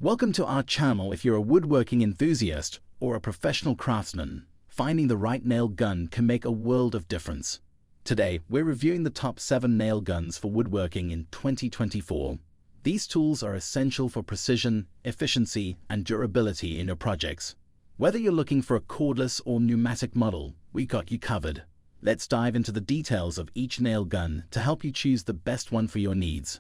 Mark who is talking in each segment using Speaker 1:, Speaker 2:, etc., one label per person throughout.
Speaker 1: Welcome to our channel. If you're a woodworking enthusiast or a professional craftsman, finding the right nail gun can make a world of difference. Today, we're reviewing the top 7 nail guns for woodworking in 2024. These tools are essential for precision, efficiency, and durability in your projects. Whether you're looking for a cordless or pneumatic model, we got you covered. Let's dive into the details of each nail gun to help you choose the best one for your needs.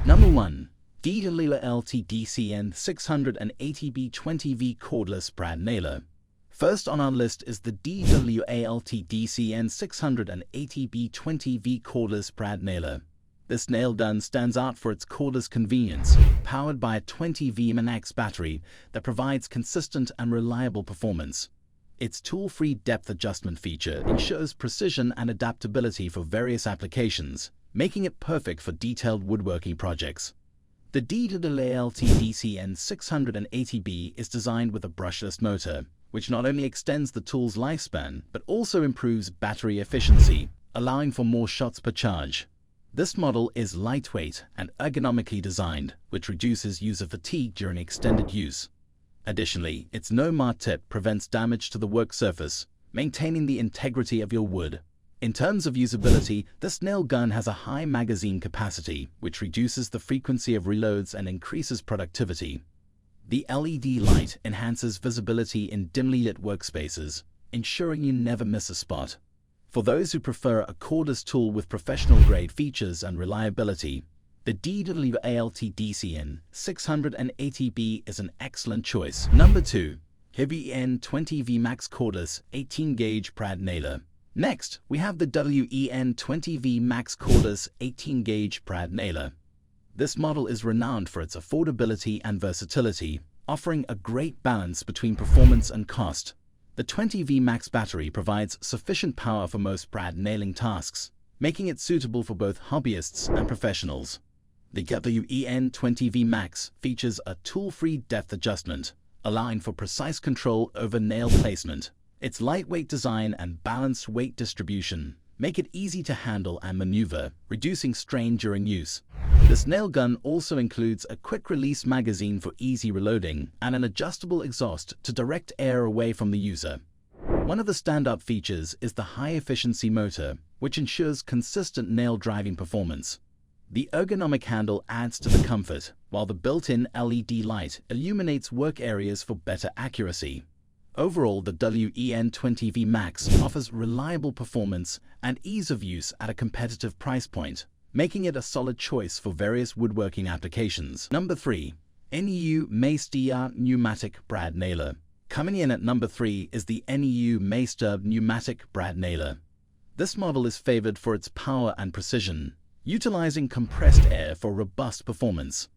Speaker 1: Number 1. DEWALT DCN 680B 20V Cordless Brad Nailer. First on our list is the DEWALT DCN 680B 20V Cordless Brad Nailer. This nail gun stands out for its cordless convenience, powered by a 20V Pneumatic battery that provides consistent and reliable performance. Its tool-free depth adjustment feature ensures precision and adaptability for various applications, making it perfect for detailed woodworking projects. The DEWALT DCN 680B is designed with a brushless motor, which not only extends the tool's lifespan, but also improves battery efficiency, allowing for more shots per charge. This model is lightweight and ergonomically designed, which reduces user fatigue during extended use. Additionally, its no-mark tip prevents damage to the work surface, maintaining the integrity of your wood. In terms of usability, this nail gun has a high magazine capacity, which reduces the frequency of reloads and increases productivity. The LED light enhances visibility in dimly lit workspaces, ensuring you never miss a spot. For those who prefer a cordless tool with professional-grade features and reliability, the DEWALT DCN 680B is an excellent choice. Number 2. WEN 20V Max Cordless 18-Gauge Brad Nailer. Next, we have the WEN 20V Max Cordless 18-Gauge Brad Nailer. This model is renowned for its affordability and versatility, offering a great balance between performance and cost. The 20V Max battery provides sufficient power for most brad nailing tasks, making it suitable for both hobbyists and professionals. The WEN 20V Max features a tool-free depth adjustment, allowing for precise control over nail placement. Its lightweight design and balanced weight distribution make it easy to handle and maneuver, reducing strain during use. This nail gun also includes a quick-release magazine for easy reloading and an adjustable exhaust to direct air away from the user. One of the standout features is the high-efficiency motor, which ensures consistent nail-driving performance. The ergonomic handle adds to the comfort, while the built-in LED light illuminates work areas for better accuracy. Overall, the WEN 20V Max offers reliable performance and ease of use at a competitive price point, making it a solid choice for various woodworking applications. Number 3. NEU Meister Pneumatic Brad Nailer. Coming in at number 3 is the NEU Meister Pneumatic Brad Nailer. This model is favored for its power and precision, utilizing compressed air for robust performance.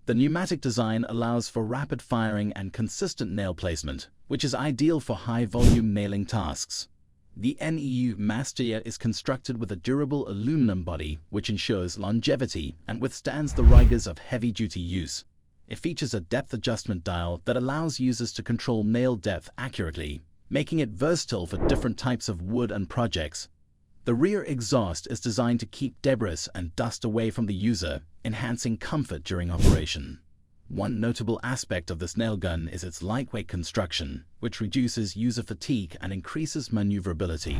Speaker 1: The pneumatic design allows for rapid firing and consistent nail placement, which is ideal for high-volume nailing tasks. The NEU Meister is constructed with a durable aluminum body, which ensures longevity and withstands the rigors of heavy-duty use. It features a depth adjustment dial that allows users to control nail depth accurately, making it versatile for different types of wood and projects. The rear exhaust is designed to keep debris and dust away from the user, enhancing comfort during operation. One notable aspect of this nail gun is its lightweight construction, which reduces user fatigue and increases maneuverability.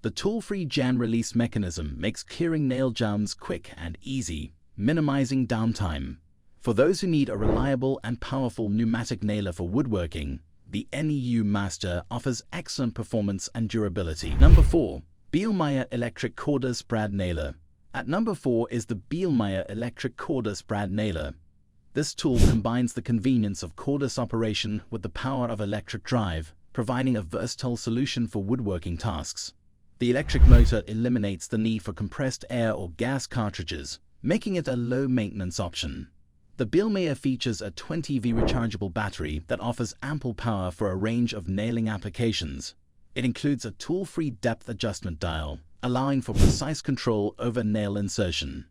Speaker 1: The tool-free jam release mechanism makes clearing nail jams quick and easy, minimizing downtime. For those who need a reliable and powerful pneumatic nailer for woodworking, the NEU Meister offers excellent performance and durability. Number 4. Bielmeier Electric Cordless Brad Nailer. At number 4 is the Bielmeier Electric Cordless Brad Nailer. This tool combines the convenience of cordless operation with the power of electric drive, providing a versatile solution for woodworking tasks. The electric motor eliminates the need for compressed air or gas cartridges, making it a low-maintenance option. The Bielmeier features a 20V rechargeable battery that offers ample power for a range of nailing applications. It includes a tool-free depth adjustment dial, allowing for precise control over nail insertion.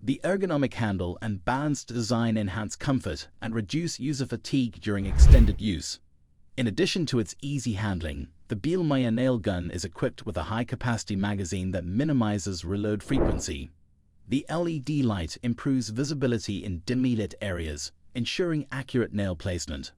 Speaker 1: The ergonomic handle and balanced design enhance comfort and reduce user fatigue during extended use. In addition to its easy handling, the Bielmeier nail gun is equipped with a high-capacity magazine that minimizes reload frequency, The LED light improves visibility in dimly lit areas, ensuring accurate nail placement.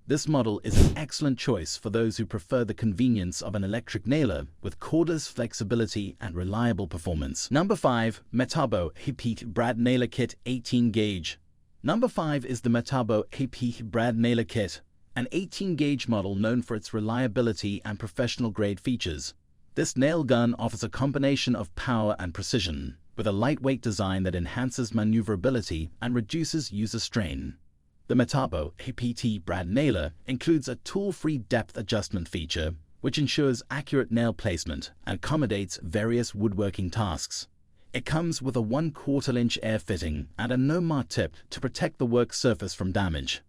Speaker 1: This model is an excellent choice for those who prefer the convenience of an electric nailer with cordless flexibility and reliable performance. Number 5. Metabo Heat Brad Nailer Kit 18 Gauge. Number 5 is the Metabo Heat Brad Nailer Kit, an 18-gauge model known for its reliability and professional-grade features. This nail gun offers a combination of power and precision, with a lightweight design that enhances maneuverability and reduces user strain. The Metabo HPT Brad Nailer includes a tool-free depth adjustment feature, which ensures accurate nail placement and accommodates various woodworking tasks. It comes with a 1/4-inch air fitting and a no-mark tip to protect the work surface from damage.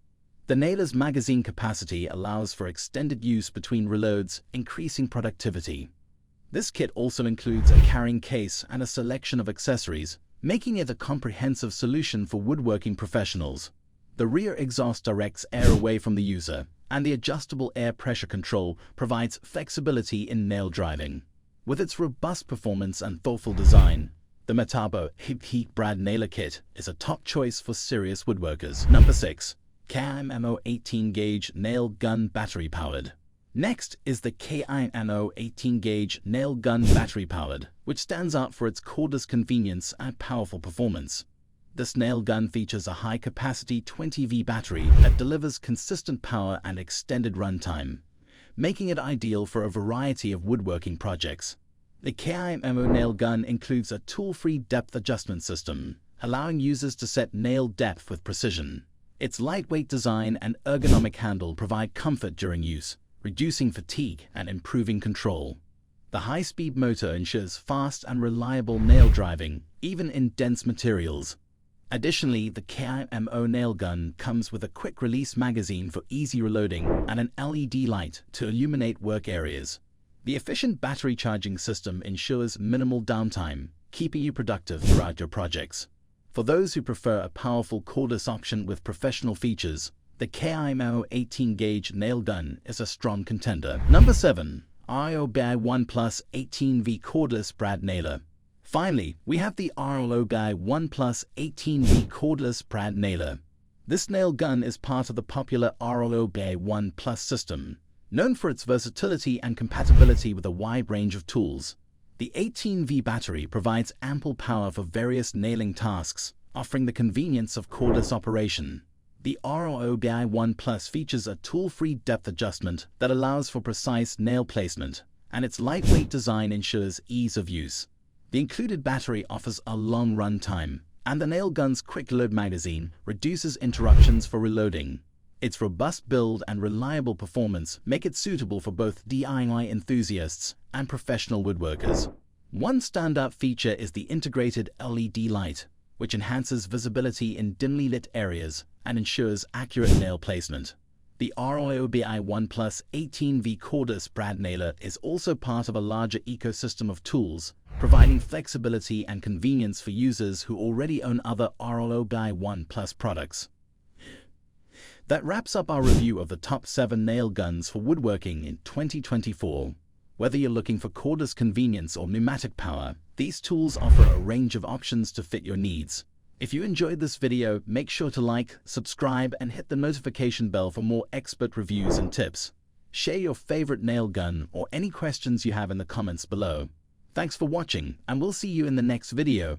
Speaker 1: The nailer's magazine capacity allows for extended use between reloads, increasing productivity. This kit also includes a carrying case and a selection of accessories, making it a comprehensive solution for woodworking professionals. The rear exhaust directs air away from the user, and the adjustable air pressure control provides flexibility in nail driving. With its robust performance and thoughtful design, the Metabo Heat Brad Nailer Kit is a top choice for serious woodworkers. Number 6. KIMO 18-gauge Nail Gun Battery Powered. Next is the KIMO 18-gauge Nail Gun Battery Powered, which stands out for its cordless convenience and powerful performance. This nail gun features a high-capacity 20V battery that delivers consistent power and extended runtime, making it ideal for a variety of woodworking projects. The KIMO nail gun includes a tool-free depth adjustment system, allowing users to set nail depth with precision. Its lightweight design and ergonomic handle provide comfort during use, reducing fatigue and improving control. The high-speed motor ensures fast and reliable nail driving, even in dense materials. Additionally, the KIMO nail gun comes with a quick-release magazine for easy reloading and an LED light to illuminate work areas. The efficient battery charging system ensures minimal downtime, keeping you productive throughout your projects. For those who prefer a powerful cordless option with professional features, the KIMO 18-gauge nail gun is a strong contender. Number 7. RYOBI 1 Plus 18V Cordless Brad Nailer. Finally, we have the RYOBI 1 Plus 18V Cordless Brad Nailer. This nail gun is part of the popular RYOBI 1 Plus system, known for its versatility and compatibility with a wide range of tools. The 18V battery provides ample power for various nailing tasks, offering the convenience of cordless operation. The RYOBI 1 Plus features a tool-free depth adjustment that allows for precise nail placement, and its lightweight design ensures ease of use. The included battery offers a long run time, and the nail gun's quick-load magazine reduces interruptions for reloading. Its robust build and reliable performance make it suitable for both DIY enthusiasts and professional woodworkers. One standout feature is the integrated LED light, which enhances visibility in dimly lit areas and ensures accurate nail placement. The RYOBI 1 Plus 18V Cordless Brad Nailer is also part of a larger ecosystem of tools, providing flexibility and convenience for users who already own other RYOBI 1 Plus products. That wraps up our review of the top 7 nail guns for woodworking in 2024. Whether you're looking for cordless convenience or pneumatic power, these tools offer a range of options to fit your needs. If you enjoyed this video, make sure to like, subscribe, and hit the notification bell for more expert reviews and tips. Share your favorite nail gun or any questions you have in the comments below. Thanks for watching, and we'll see you in the next video.